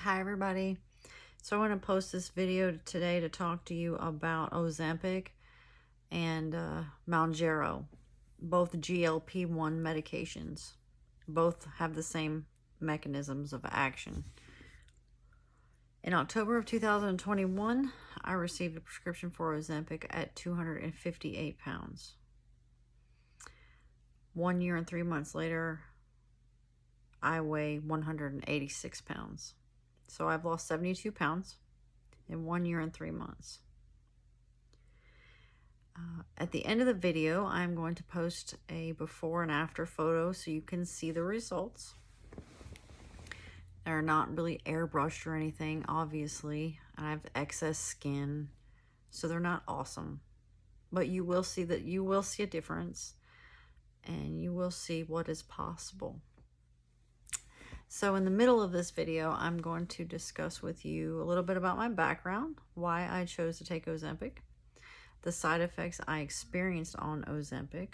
Hi everybody. So I want to post this video today to talk to you about Ozempic and Mounjaro, both GLP-1 medications. Both have the same mechanisms of action. In October of 2021, I received a prescription for Ozempic at 258 pounds. 1 year and 3 months later, I weigh 186 pounds. So I've lost 72 pounds in 1 year and 3 months. At the end of the video, I'm going to post a before and after photo so you can see the results. They're not really airbrushed or anything, obviously. I have excess skin, so they're not awesome. But you will see a difference, and you will see what is possible. So in the middle of this video, I'm going to discuss with you a little bit about my background, why I chose to take Ozempic, the side effects I experienced on Ozempic.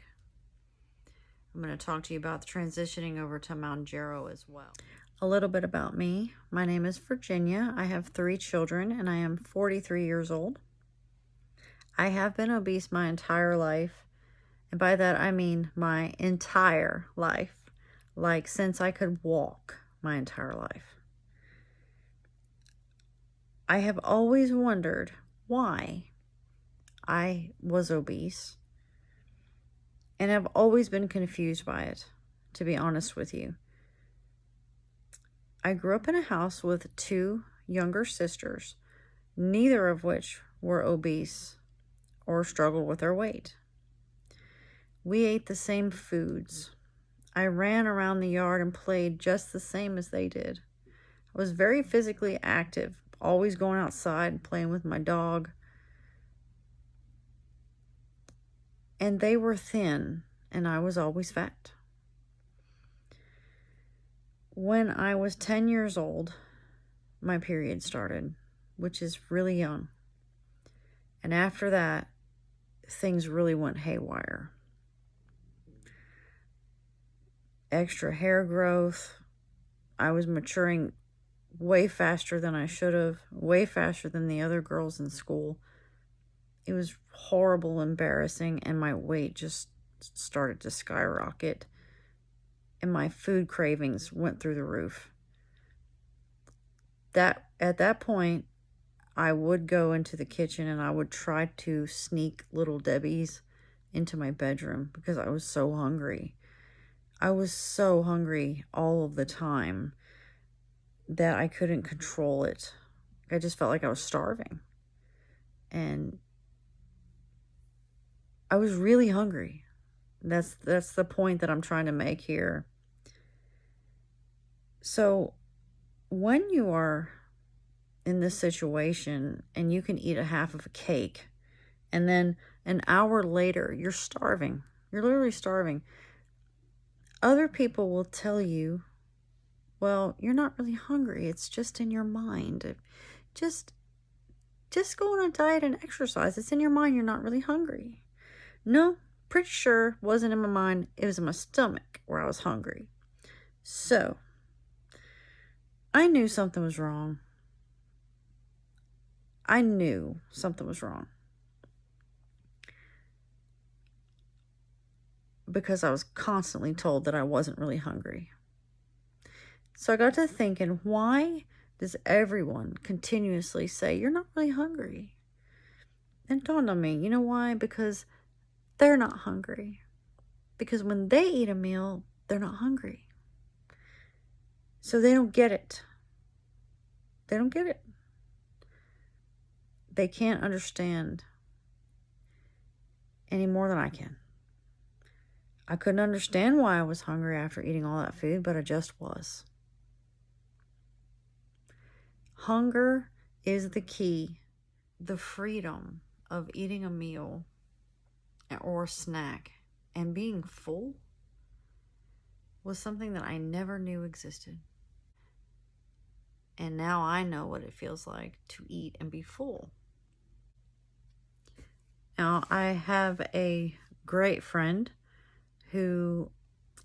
I'm going to talk to you about transitioning over to Mounjaro as well. A little bit about me. My name is Virginia. I have 3 children and I am 43 years old. I have been obese my entire life. And by that, I mean my entire life. Like since I could walk. My entire life. I have always wondered why I was obese, and I've always been confused by it, to be honest with you. I grew up in a house with 2 younger sisters, neither of which were obese or struggled with their weight. We ate the same foods. I ran around the yard and played just the same as they did. I was very physically active, always going outside and playing with my dog. And they were thin, and I was always fat. When I was 10 years old, my period started, which is really young. And after that, things really went haywire. Extra hair growth. I was maturing way faster than I should have, way faster than the other girls in school. It was horrible, embarrassing, and my weight just started to skyrocket. And my food cravings went through the roof. At that point, I would go into the kitchen and I would try to sneak Little Debbie's into my bedroom because I was so hungry. I was so hungry all of the time that I couldn't control it. I just felt like I was starving. And I was really hungry. That's the point that I'm trying to make here. So when you are in this situation and you can eat a half of a cake and then an hour later you're starving, you're literally starving, other people will tell you, well, you're not really hungry. It's just in your mind. Just go on a diet and exercise. It's in your mind. You're not really hungry. No, pretty sure it wasn't in my mind. It was in my stomach where I was hungry. So I knew something was wrong. I knew something was wrong. Because I was constantly told that I wasn't really hungry. So I got to thinking, why does everyone continuously say, you're not really hungry? And it dawned on me, you know why? Because they're not hungry. Because when they eat a meal, they're not hungry. So they don't get it. They don't get it. They can't understand any more than I can. I couldn't understand why I was hungry after eating all that food, but I just was. Hunger is the key. The freedom of eating a meal or a snack and being full was something that I never knew existed. And now I know what it feels like to eat and be full. Now, I have a great friend who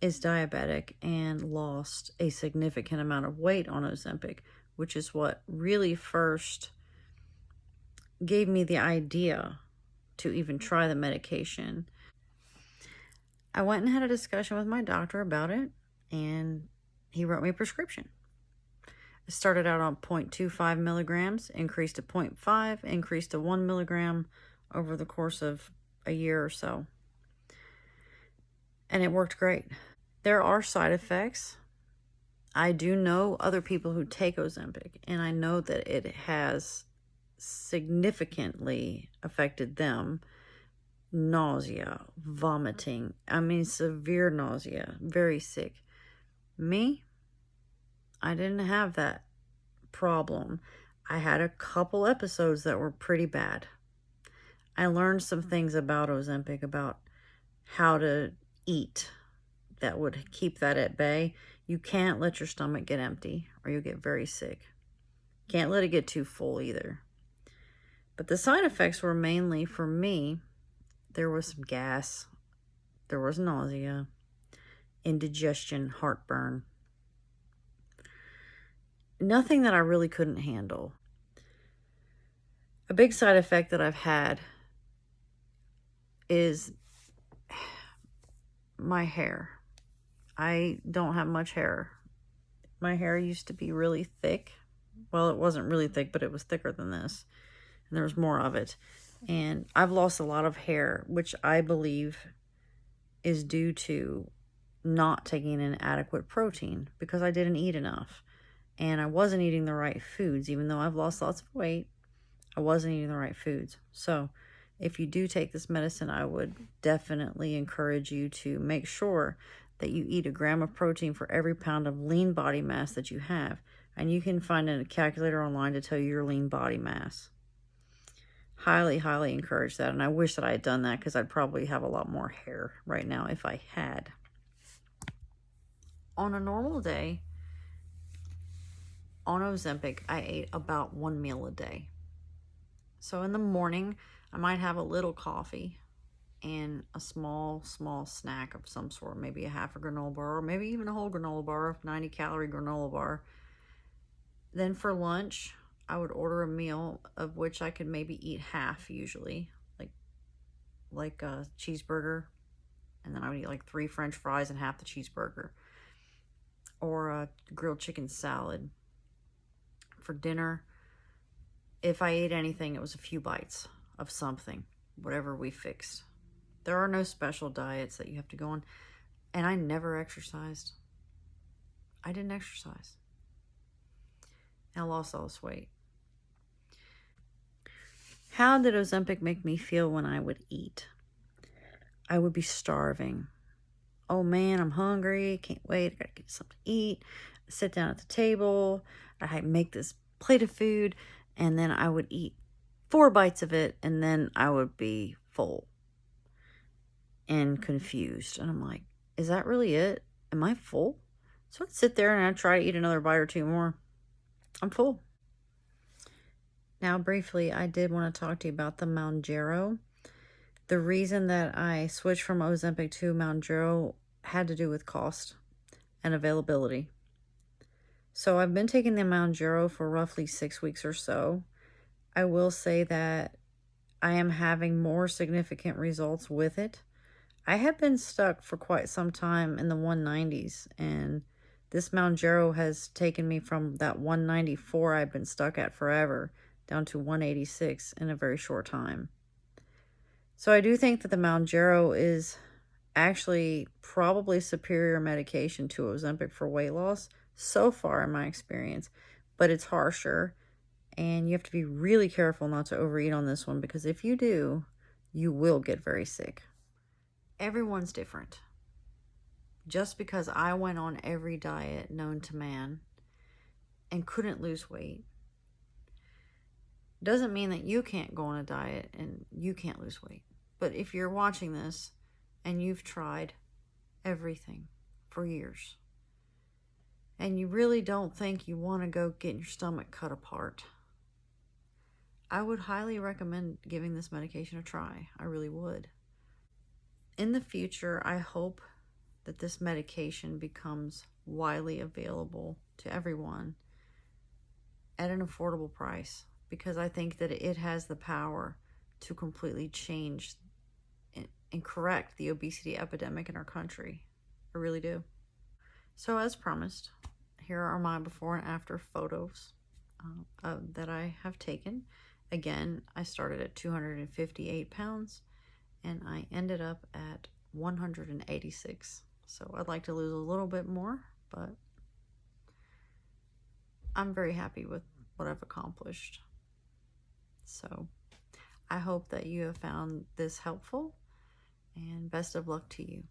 is diabetic and lost a significant amount of weight on Ozempic which is what really first gave me the idea to even try the medication. I went and had a discussion with my doctor about it, and he wrote me a prescription. I started out on 0.25 milligrams, increased to 0.5, increased to 1 milligram over the course of a year or so. And it worked great. There are side effects. I do know other people who take Ozempic, and I know that it has significantly affected them. Nausea, vomiting, severe nausea, very sick. Me, I didn't have that problem. I had a couple episodes that were pretty bad. I learned some things about Ozempic, about how to eat that would keep that at bay. You can't let your stomach get empty or you'll get very sick. Can't let it get too full either. But the side effects were mainly, for me, there was some gas, there was nausea, indigestion, heartburn. Nothing that I really couldn't handle. A big side effect that I've had is my hair. I don't have much hair. My hair used to be really thick. Well, it wasn't really thick, but it was thicker than this. And there was more of it. And I've lost a lot of hair, which I believe is due to not taking an adequate protein because I didn't eat enough. And I wasn't eating the right foods. Even though I've lost lots of weight, I wasn't eating the right foods. So if you do take this medicine, I would definitely encourage you to make sure that you eat 1 gram of protein for every pound of lean body mass that you have. And you can find a calculator online to tell you your lean body mass. Highly, highly encourage that. And I wish that I had done that because I'd probably have a lot more hair right now if I had. On a normal day, on Ozempic, I ate about 1 meal a day. So in the morning, I might have a little coffee and a small snack of some sort, maybe a half a granola bar, or maybe even a whole granola bar, 90-calorie granola bar. Then for lunch, I would order a meal of which I could maybe eat half usually, like a cheeseburger, and then I would eat like 3 French fries and half the cheeseburger, or a grilled chicken salad. For dinner, if I ate anything, it was a few bites of something, whatever we fixed. There are no special diets that you have to go on, and I never exercised. I didn't exercise. I lost all this weight. How did Ozempic make me feel when I would eat? I would be starving. Oh man, I'm hungry. Can't wait. I gotta get something to eat. I sit down at the table. I'd make this plate of food, and then I would eat 4 bites of it, and then I would be full and confused. And I'm like, is that really it? Am I full? So I'd sit there and I'd try to eat another bite or 2 more. I'm full. Now, briefly, I did want to talk to you about the Mounjaro. The reason that I switched from Ozempic to Mounjaro had to do with cost and availability. So I've been taking the Mounjaro for roughly 6 weeks or so. I will say that I am having more significant results with it. I have been stuck for quite some time in the 190s, and this Mounjaro has taken me from that 194 I've been stuck at forever down to 186 in a very short time. So I do think that the Mounjaro is actually probably superior medication to Ozempic for weight loss so far in my experience, but it's harsher, and you have to be really careful not to overeat on this one, because if you do, you will get very sick. Everyone's different. Just because I went on every diet known to man and couldn't lose weight doesn't mean that you can't go on a diet and you can't lose weight. But if you're watching this and you've tried everything for years and you really don't think you want to go get your stomach cut apart, I would highly recommend giving this medication a try. I really would. In the future, I hope that this medication becomes widely available to everyone at an affordable price, because I think that it has the power to completely change and correct the obesity epidemic in our country. I really do. So as promised, here are my before and after photos that I have taken. Again, I started at 258 pounds and I ended up at 186. So I'd like to lose a little bit more, but I'm very happy with what I've accomplished. So I hope that you have found this helpful, and best of luck to you.